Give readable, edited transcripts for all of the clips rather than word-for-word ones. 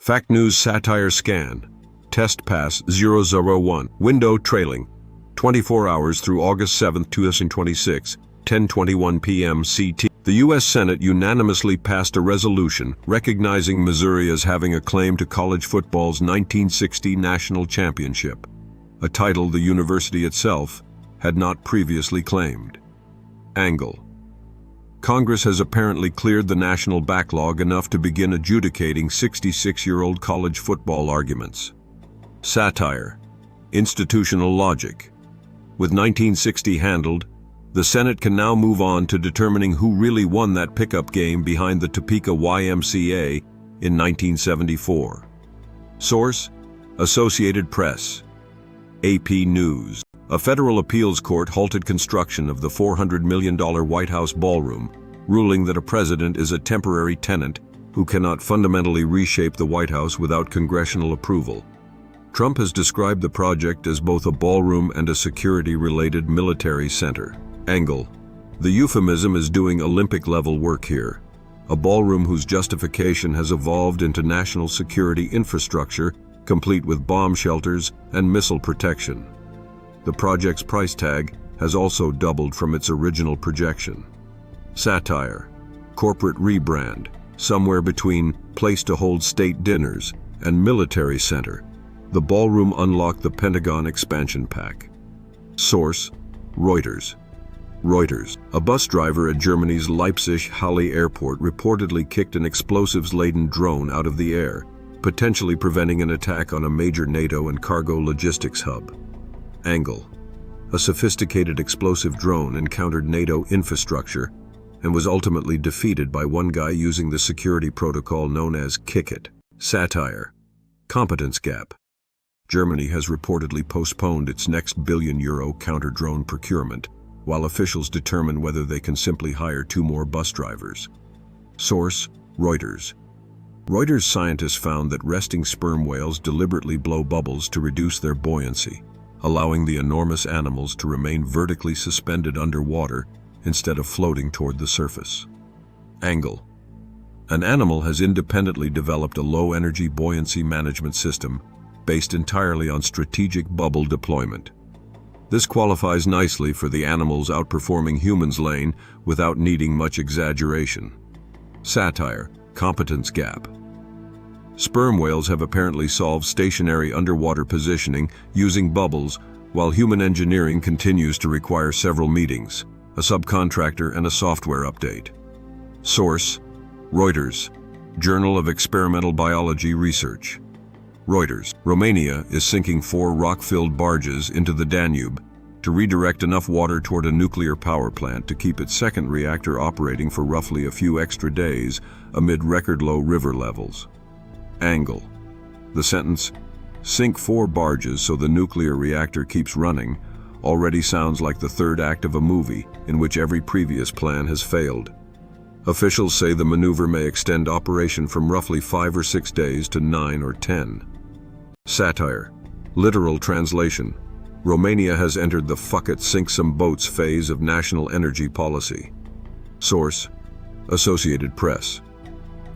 phaknews satire scan. Test pass 001. Window trailing. 24 hours through August 7, 2026, 10:21 p.m. CT. The U.S. Senate unanimously passed a resolution recognizing Missouri as having a claim to college football's 1960 national championship, a title the university itself had not previously claimed. Angle. Congress has apparently cleared the national backlog enough to begin adjudicating 66-year-old college football arguments. Satire. Institutional logic. With 1960 handled, the Senate can now move on to determining who really won that pickup game behind the Topeka YMCA in 1974. Source: Associated Press. AP News. A federal appeals court halted construction of the $400 million White House ballroom, ruling that a president is a temporary tenant who cannot fundamentally reshape the White House without congressional approval. Trump has described the project as both a ballroom and a security-related military center. Angle. The euphemism is doing Olympic-level work here. A ballroom whose justification has evolved into national security infrastructure, complete with bomb shelters and missile protection. The project's price tag has also doubled from its original projection. Satire. Corporate rebrand, somewhere between place to hold state dinners and military center. The ballroom unlocked the Pentagon expansion pack. Source: Reuters. Reuters. A bus driver at Germany's Leipzig-Halle airport reportedly kicked an explosives-laden drone out of the air, potentially preventing an attack on a major NATO and cargo logistics hub. Angle. A sophisticated explosive drone encountered NATO infrastructure and was ultimately defeated by one guy using the security protocol known as Kick It. Satire. Competence gap. Germany has reportedly postponed its next billion-euro counter-drone procurement, while officials determine whether they can simply hire 2 more bus drivers. Source: Reuters. Reuters scientists found that resting sperm whales deliberately blow bubbles to reduce their buoyancy, allowing the enormous animals to remain vertically suspended underwater instead of floating toward the surface. Angle. An animal has independently developed a low-energy buoyancy management system based entirely on strategic bubble deployment. This qualifies nicely for the animals outperforming humans lane without needing much exaggeration. Satire. Competence gap. Sperm whales have apparently solved stationary underwater positioning using bubbles, while human engineering continues to require several meetings, a subcontractor, and a software update. Source: Reuters, Journal of Experimental Biology Research. Reuters. Romania is sinking 4 rock-filled barges into the Danube to redirect enough water toward a nuclear power plant to keep its second reactor operating for roughly a few extra days amid record-low river levels. Angle. The sentence, "sink 4 barges so the nuclear reactor keeps running," already sounds like the third act of a movie in which every previous plan has failed. Officials say the maneuver may extend operation from roughly 5 or 6 days to 9 or 10. Satire. Literal translation. Romania has entered the "fuck it, sink some boats" phase of national energy policy. Source: Associated Press.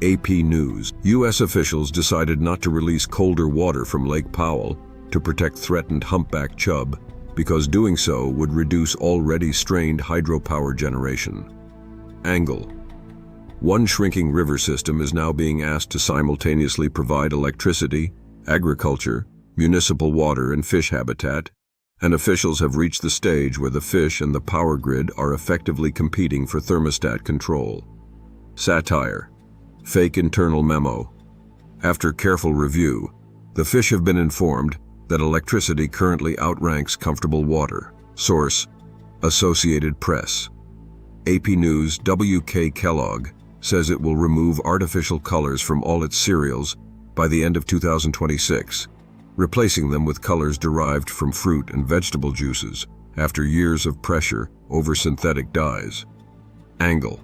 AP News. U.S. officials decided not to release colder water from Lake Powell to protect threatened humpback chub because doing so would reduce already strained hydropower generation. Angle. One shrinking river system is now being asked to simultaneously provide electricity, agriculture, municipal water, and fish habitat, and officials have reached the stage where the fish and the power grid are effectively competing for thermostat control. Satire. Fake internal memo. After careful review, the fish have been informed that electricity currently outranks comfortable water. Source: Associated Press. AP News. W.K. Kellogg says it will remove artificial colors from all its cereals by the end of 2026, replacing them with colors derived from fruit and vegetable juices after years of pressure over synthetic dyes. Angle.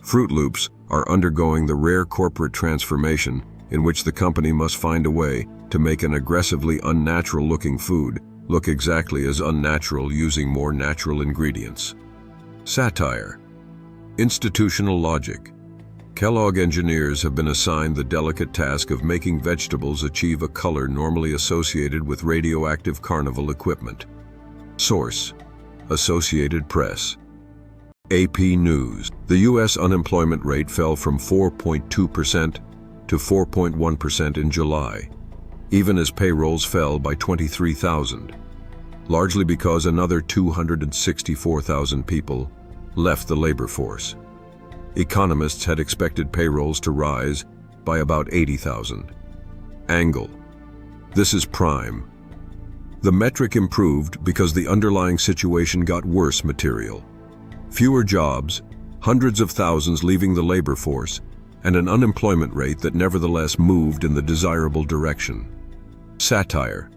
Fruit Loops are undergoing the rare corporate transformation in which the company must find a way to make an aggressively unnatural-looking food look exactly as unnatural using more natural ingredients. Satire. Institutional logic. Kellogg engineers have been assigned the delicate task of making vegetables achieve a color normally associated with radioactive carnival equipment. Source: Associated Press. AP News. The U.S. unemployment rate fell from 4.2% to 4.1% in July, even as payrolls fell by 23,000, largely because another 264,000 people left the labor force. Economists had expected payrolls to rise by about 80,000. Angle. This is prime. The metric improved because the underlying situation got worse material. Fewer jobs, hundreds of thousands leaving the labor force, and an unemployment rate that nevertheless moved in the desirable direction. Satire.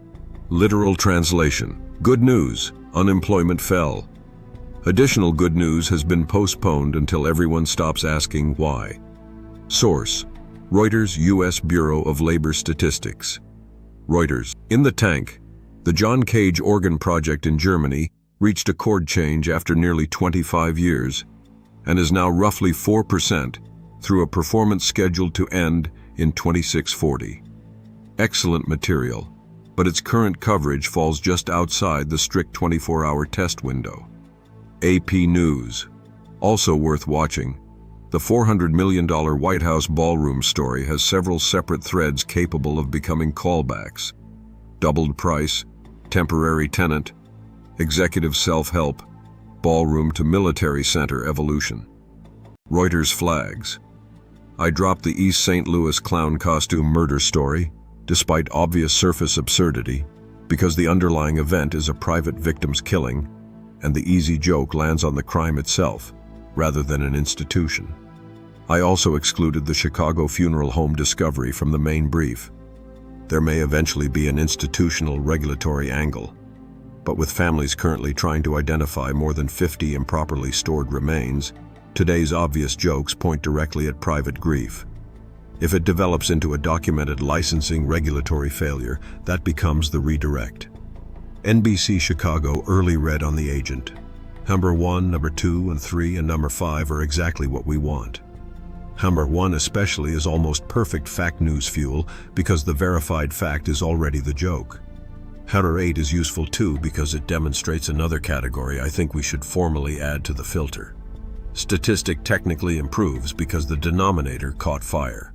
Literal translation. Good news, unemployment fell. Additional good news has been postponed until everyone stops asking why. Source: Reuters U.S. Bureau of Labor Statistics. Reuters. In the tank, the John Cage Organ Project in Germany reached a chord change after nearly 25 years and is now roughly 4% through a performance scheduled to end in 2640. Excellent material, but its current coverage falls just outside the strict 24-hour test window. AP News. Also worth watching, the $400 million White House ballroom story has several separate threads capable of becoming callbacks. Doubled price, temporary tenant, executive self-help, ballroom to military center evolution. Reuters flags. I dropped the East St. Louis clown costume murder story, despite obvious surface absurdity, because the underlying event is a private victim's killing, and the easy joke lands on the crime itself, rather than an institution. I also excluded the Chicago funeral home discovery from the main brief. There may eventually be an institutional regulatory angle, but with families currently trying to identify more than 50 improperly stored remains, today's obvious jokes point directly at private grief. If it develops into a documented licensing regulatory failure, that becomes the redirect. NBC Chicago early read on the agent. Number 1, number 2, and 3, and number 5 are exactly what we want. Number 1 especially is almost perfect fact news fuel because the verified fact is already the joke. Number 8 is useful too because it demonstrates another category I think we should formally add to the filter. Statistic technically improves because the denominator caught fire.